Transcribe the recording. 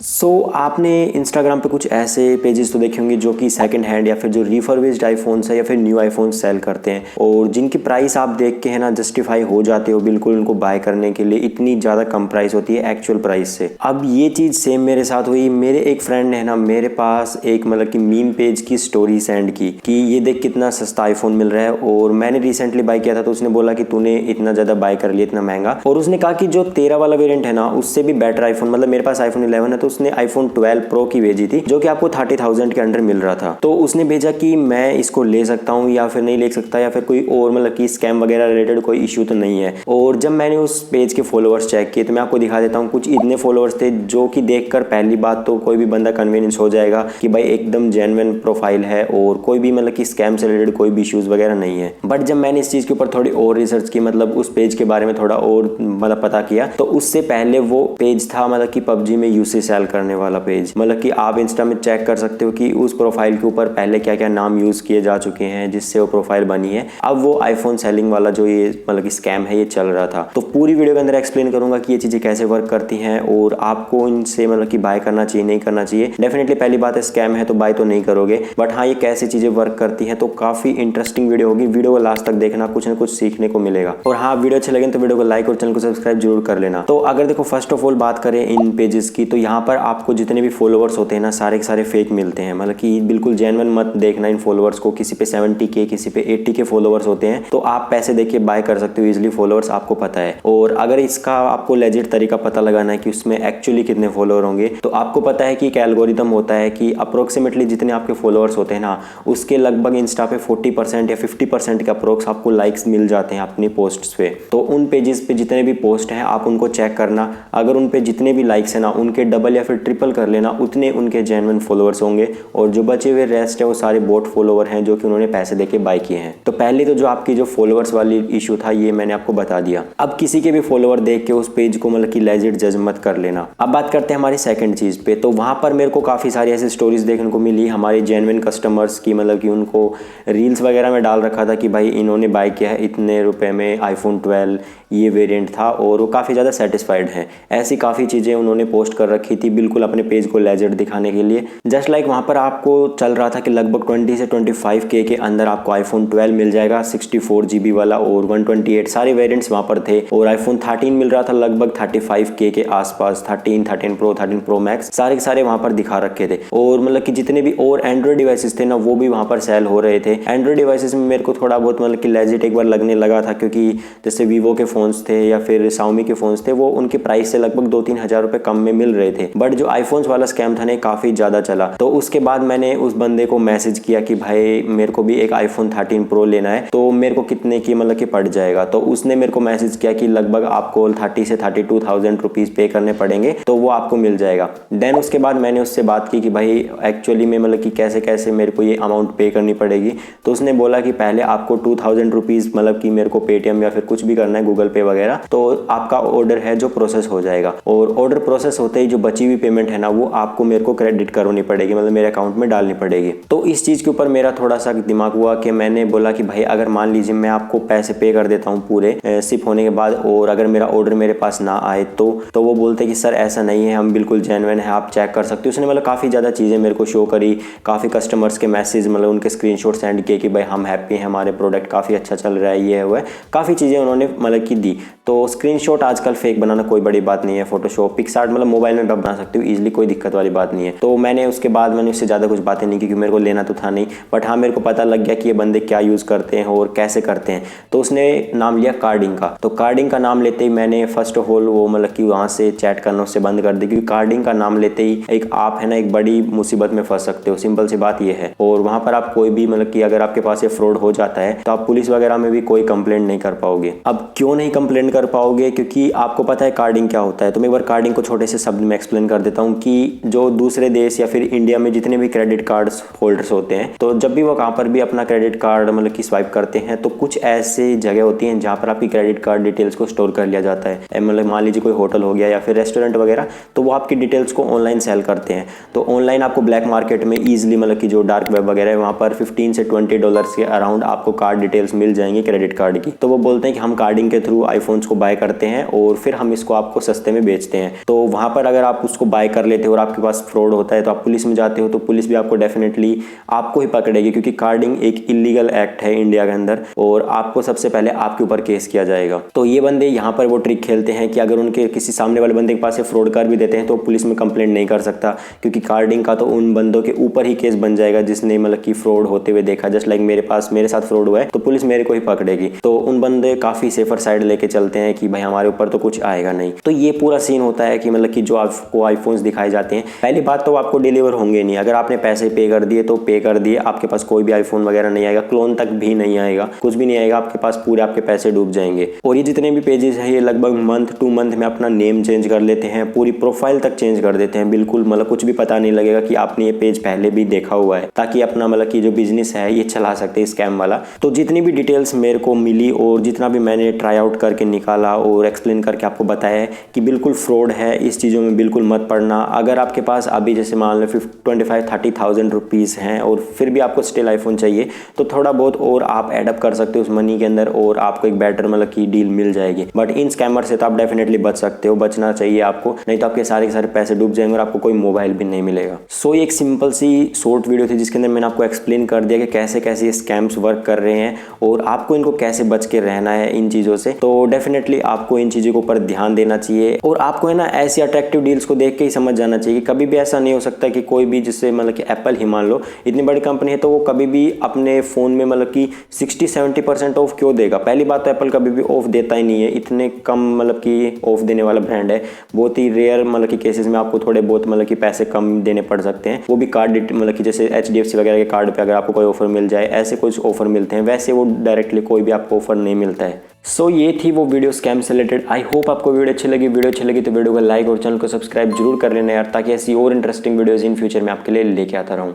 आपने इंस्टाग्राम पे कुछ ऐसे पेजेस तो देखे होंगे जो कि सेकंड हैंड या फिर जो रिफर्बिश्ड आईफोन्स है या फिर न्यू आईफोन सेल करते हैं और जिनकी प्राइस आप देख के है ना जस्टिफाई हो जाते हो बिल्कुल उनको बाय करने के लिए। इतनी ज़्यादा कम प्राइस होती है एक्चुअल प्राइस से। अब ये चीज़ सेम मेरे साथ हुई। मेरे एक फ्रेंड ने ना मेरे पास एक मतलब कि मीम पेज की स्टोरी सेंड की कि ये देख कितना सस्ता आईफोन मिल रहा है और मैंने रिसेंटली बाय किया था। तो उसने बोला कि तूने इतना ज़्यादा बाय कर लिया इतना महंगा, और उसने कहा कि जो 13 वाला वेरिएंट है ना उससे भी बेटर आईफोन, मतलब मेरे पास आईफोन 11 है तो उसने आईफोन 12 प्रो की भेजी थी जो कि आपको 30,000 के अंडर मिल रहा था। तो उसने भेजा कि मैं इसको ले सकता हूँ या फिर नहीं ले सकता, या फिर कोई और मतलब कि स्कैम वगैरह रिलेटेड कोई इश्यू तो नहीं है। और जब मैंने उस पेज के फॉलोअर्स चेक किए तो मैं आपको दिखा देता हूँ, कुछ इतने फॉलोअर्स थे जो कि देखकर पहली बात तो कोई भी बंदा कन्वीनियंस हो जाएगा कि भाई एकदम जेन्युइन प्रोफाइल है और कोई भी मतलब कि स्कैम से रिलेटेड कोई भी इश्यूज वगैरह नहीं है। बट जब मैंने इस चीज़ के ऊपर थोड़ी और रिसर्च की, मतलब उस पेज के बारे में थोड़ा और मतलब पता किया, तो उससे पहले वो पेज था मतलब कि पबजी में यूसी सेल करने वाला पेज। मतलब कि आप इंस्टा में चेक कर सकते हो कि उस प्रोफाइल के ऊपर पहले क्या क्या नाम यूज किए जा चुके हैं जिससे वो प्रोफाइल बनी है। अब वो आईफोन सेलिंग वाला जो ये मतलब कि स्कैम है ये चल रहा था। तो पूरी वीडियो के अंदर एक्सप्लेन करूंगा कि ये चीजें कैसे वर्क करती हैं और आपको इनसे मतलब कि बाय करना चाहिए नहीं करना चाहिए। डेफिनेटली पहली बात है स्कैम है तो बाय तो नहीं करोगे, बट हाँ ये कैसे चीजें वर्क करती हैं। तो काफी इंटरेस्टिंग वीडियो होगी, वीडियो को लास्ट तक देखना, कुछ ना कुछ सीखने को मिलेगा। और हाँ वीडियो अच्छे लगे तो वीडियो को लाइक और चैनल को सब्सक्राइब जरूर कर लेना। तो अगर देखो फर्स्ट ऑफ ऑल बात करें इन पेजेस की, तो यहाँ पर आपको जितने भी फॉलोअर्स होते हैं ना सारे के सारे फेक मिलते हैं। मतलब कि बिल्कुल जेन्युइन मत देखना इन फॉलोअर्स को। किसी पे 70K किसी पे 80K फॉलोअर्स होते हैं तो आप पैसे देके बाय कर सकते हो इजिली, फॉलोअर्स आपको पता है। और अगर इसका आपको लेजिट तरीका पता लगाना है कि उसमें एक्चुअली कितने फॉलोअर होंगे, तो आपको पता है कि एक एल्गोरिदम होता है कि अप्रोक्सीमेटली जितने आपके फॉलोअर्स होते हैं ना उसके लगभग इंस्टा पे 40% या 50% के अप्रोक्स आपको लाइक्स मिल जाते हैं अपनी पोस्ट्स पे। तो उन पेजेस पे जितने भी पोस्ट हैं आप उनको चेक करना, अगर उन पे जितने भी लाइक्स है ना उनके डबल या फिर ट्रिपल कर लेना, उतने उनके जेन्युइन फॉलोअर्स होंगे। और जो बचे हुए रेस्ट है वो सारे बोट फॉलोअर हैं जो कि उन्होंने पैसे देके बाय किए हैं। तो पहले तो जो आपकी जो फॉलोअर्स वाली इशू था ये मैंने आपको बता दिया। अब किसी के भी फॉलोअर देख के उस पेज को मतलब कि लेजिट जज मत कर लेना। अब बात करते हैं हमारी सेकंड चीज पे। तो वहां पर मेरे को काफी सारी ऐसी स्टोरीज देखने को मिली हमारे जेन्युइन कस्टमर्स की, मतलब कि उनको रील्स वगैरह में डाल रखा था कि भाई इन्होंने बाय किया है इतने रुपए में आईफोन 12 ये वेरिएंट था और वो काफ़ी ज़्यादा सेटिस्फाइड हैं। ऐसी काफ़ी चीज़ें उन्होंने पोस्ट कर रखी थी बिल्कुल अपने पेज को लेजिट दिखाने के लिए। जस्ट लाइक वहाँ पर आपको चल रहा था कि लगभग 20 से 25K के अंदर आपको आईफोन 12 मिल जाएगा 64GB वाला, और 128 सारे वेरिएंट्स वहाँ पर थे। और आईफोन 13 मिल रहा था लगभग 35K के आसपास, 13 प्रो 13 प्रो मैक्स सारे के सारे वहाँ पर दिखा रखे थे। और मतलब कि जितने भी और एंड्रॉइड डिवाइसेस थे ना वो भी वहाँ पर सेल हो रहे थे। एंड्रॉइड डिवाइसेस में मेरे को थोड़ा बहुत मतलब कि लेजिट एक बार लगने लगा था, क्योंकि जैसे वीवो के फोन्स थे या फिर शाओमी के फोन्स थे वो उनके प्राइस से लगभग 2-3 हज़ार रुपए कम में मिल रहे थे। बट जो आईफोन्स वाला स्कैम था ना काफ़ी ज़्यादा चला। तो उसके बाद मैंने उस बंदे को मैसेज किया कि भाई मेरे को भी एक आईफोन 13 प्रो लेना है, तो मेरे को कितने की मतलब कि पड़ जाएगा। तो उसने मेरे को मैसेज किया कि लगभग आपको 30 से 32,000 रुपीज़ पे करने पड़ेंगे तो वो आपको मिल जाएगा। देन उसके बाद मैंने उससे बात की कि भाई एक्चुअली में मतलब कि कैसे कैसे मेरे को ये अमाउंट पे करनी पड़ेगी। तो उसने बोला कि पहले आपको 2,000 रुपीज़ मतलब कि मेरे को पेटीएम या फिर कुछ भी करना है गूगल पे वगैरह, तो आपका ऑर्डर है जो प्रोसेस हो जाएगा। और ऑर्डर प्रोसेस होते ही जो बची हुई पेमेंट है ना वो आपको मेरे को क्रेडिट करनी पड़ेगी, मतलब मेरे अकाउंट में डालनी पड़ेगी। तो इस चीज़ के ऊपर मेरा थोड़ा सा दिमाग हुआ कि मैंने बोला कि भाई अगर मान लीजिए मैं आपको पैसे पे कर देता हूँ पूरे शिप होने के बाद और अगर मेरा ऑर्डर मेरे पास ना आए तो वो बोलते कि सर ऐसा नहीं है, हम बिल्कुल जेन्युइन है, आप चेक कर सकते हो। उसने मतलब काफ़ी ज़्यादा चीज़ें मेरे को शो करी, काफ़ी कस्टमर्स के मैसेज मतलब उनके स्क्रीनशॉट सेंड किए कि भाई हम हैप्पी हैं, हमारे प्रोडक्ट काफ़ी अच्छा चल रहा है, ये है वो है, काफ़ी चीज़ें उन्होंने मतलब कि दी। तो स्क्रीनशॉट आजकल फेक बनाना कोई बड़ी बात नहीं है, फोटोशॉप पिक्सआर्ट मतलब मोबाइल में बना सकते हो इजीली, कोई दिक्कत वाली बात नहीं है। तो मैंने उसके बाद मैंने उससे ज़्यादा कुछ बातें नहीं की क्योंकि मेरे को लेना तो था नहीं, बट हाँ मेरे को पता लग गया कि ये बंदे क्या यूज़ करते हैं और कैसे करते हैं। तो उसने नाम लिया कार्डिंग का। तो कार्डिंग का नाम लेते ही मैंने फर्स्ट ऑफ ऑल वो मतलब कि वहाँ से चैट करना उससे बंद कर दी, क्योंकि कार्डिंग का नाम लेते ही एक आप है ना एक बड़ी मुसीबत में फंस सकते हो, सिंपल सी बात ये है। और वहाँ पर आप कोई भी मतलब कि अगर आपके पास ये फ्रॉड हो जाता है तो आप पुलिस वगैरह में भी कोई कंप्लेंट नहीं कर पाओगे। अब क्यों नहीं कंप्लेंट कर पाओगे? क्योंकि आपको पता है कार्डिंग क्या होता है। तो मैं एक बार कार्डिंग को छोटे से शब्द में एक्सप्लेन कर देता हूँ कि जो दूसरे देश या फिर इंडिया में जितने भी क्रेडिट कार्ड होल्डर्स होते हैं, तो जब भी वो कहाँ पर भी अपना क्रेडिट कार्ड मतलब कि स्वाइप करते हैं तो कुछ ऐसे जगह होती हैं जहाँ पर आपकी क्रेडिट कार्ड डिटेल्स को स्टोर कर लिया जाता है। मतलब मान लीजिए कोई होटल हो गया या फिर रेस्टोरेंट वगैरह, तो वो आपकी डिटेल्स को ऑनलाइन सेल करते हैं। तो ऑनलाइन आपको ब्लैक मार्केट में ईजिली मतलब कि जो डार्क वेब वगैरह है वहाँ पर $15 से $20 के अराउंड आपको कार्ड डिटेल्स मिल जाएंगी क्रेडिट कार्ड की। तो वो बोलते हैं कि हम कार्डिंग के थ्रू आईफोन्स को बाय करते हैं और फिर हम इसको आपको सस्ते में बेचते हैं। तो वहाँ पर अगर आप उसको बाय कर लेते हो और आपके पास फ्रॉड होता है तो आप पुलिस में जाते हो, तो पुलिस भी आपको डेफिनेटली आपको ही पकड़ेगी, क्योंकि कार्डिंग एक इलीगल एक्ट है इंडिया के अंदर और आपको सबसे पहले आपके ऊपर केस किया जाएगा। तो ये बंदे यहाँ पर वो ट्रिक खेलते हैं कि अगर उनके किसी सामने वाले बंदे के पास फ्रॉड कर भी देते हैं तो पुलिस में कंप्लेंट नहीं कर सकता, क्योंकि कार्डिंग का तो उन बंदों के ऊपर ही केस बन जाएगा जिसने मतलब कि फ्रॉड होते हुए देखा। जस्ट लाइक मेरे साथ फ्रॉड हुआ है तो पुलिस मेरे को ही पकड़ेगी। तो उन बंदे काफी सेफर साइड लेके चलते हैं कि भाई हमारे ऊपर तो कुछ आएगा नहीं। तो ये पूरा सीन होता है कि मतलब कि जो आपको आईफोन्स दिखाए जाते हैं, पहली बात तो आपको डिलीवर होंगे नहीं। अगर आपने पैसे पे कर दिए तो पे कर दिए, आपके पास कोई भी आईफोन वगैरह नहीं आएगा, क्लोन तक भी नहीं आएगा, कुछ भी नहीं आएगा आपके पास, पूरे आपके पैसे डूब जाएंगे। और ये जितने भी पेजेस है ये लगभग मंथ टू मंथ में अपना नेम चेंज कर लेते हैं, पूरी प्रोफाइल तक चेंज कर देते हैं, बिल्कुल मतलब कुछ भी पता नहीं लगेगा कि आपने ये पेज पहले भी देखा हुआ है, ताकि अपना मतलब कि जो बिजनेस है ये चला सकते हैं स्कैम वाला। तो जितनी भी डिटेल्स मेरे को मिली और जितना भी मैंने ट्राई आउट करके निकाला और एक्सप्लेन करके आपको बताया है कि बिल्कुल फ्रॉड है, इस चीज़ों में बिल्कुल मत पड़ना। अगर आपके पास अभी जैसे मान लो 25-30,000 रुपीज़ हैं और फिर भी आपको स्टिल आईफोन चाहिए तो थोड़ा बहुत और आप एडअप कर सकते हो उस मनी के अंदर और आपको एक बेटर मतलब की डील मिल जाएगी। बट इन स्कैमर से तो आप डेफिनेटली बच सकते हो, बचना चाहिए आपको, नहीं तो आपके सारे के सारे पैसे डूब जाएंगे और आपको कोई मोबाइल भी नहीं मिलेगा। सो ये एक सिंपल सी शॉर्ट वीडियो थी जिसके अंदर मैंने आपको एक्सप्लेन कर दिया कि कैसे कैसे ये स्कैम्स वर्क कर रहे हैं और आपको इनको कैसे बच के रहना है इन चीज़ों से। तो डेफिनेटली आपको इन चीज़ों के ऊपर ध्यान देना चाहिए और आपको है ना ऐसी अट्रैक्टिव डील्स को देख के ही समझ जाना चाहिए। कभी भी ऐसा नहीं हो सकता कि कोई भी, जिससे मतलब कि एप्पल ही मान लो इतनी बड़ी कंपनी है तो वो कभी भी अपने फ़ोन में मतलब कि 60-70% ऑफ क्यों देगा। पहली बात तो एप्पल कभी भी ऑफ देता ही नहीं है, इतने कम मतलब कि ऑफ देने वाला ब्रांड है। बहुत ही रेयर मतलब कि केसेस में आपको थोड़े बहुत मतलब कि पैसे कम देने पड़ सकते हैं, वो भी कार्ड मतलब कि जैसे HDFC वगैरह के कार्ड पे अगर आपको कोई ऑफर मिल जाए, ऐसे कुछ ऑफर मिलते हैं, वैसे वो डायरेक्टली कोई भी आपको ऑफर नहीं मिलता है। सो ये थी वो वीडियो स्कैम से रिलेटेड। आई होप आपको वीडियो अच्छी लगी। वीडियो अच्छी लगी तो वीडियो को लाइक और चैनल को सब्सक्राइब जरूर कर लेना यार, ताकि ऐसी और इंटरेस्टिंग वीडियोज़ इन फ्यूचर में आपके लिए लेके आता रहूँ।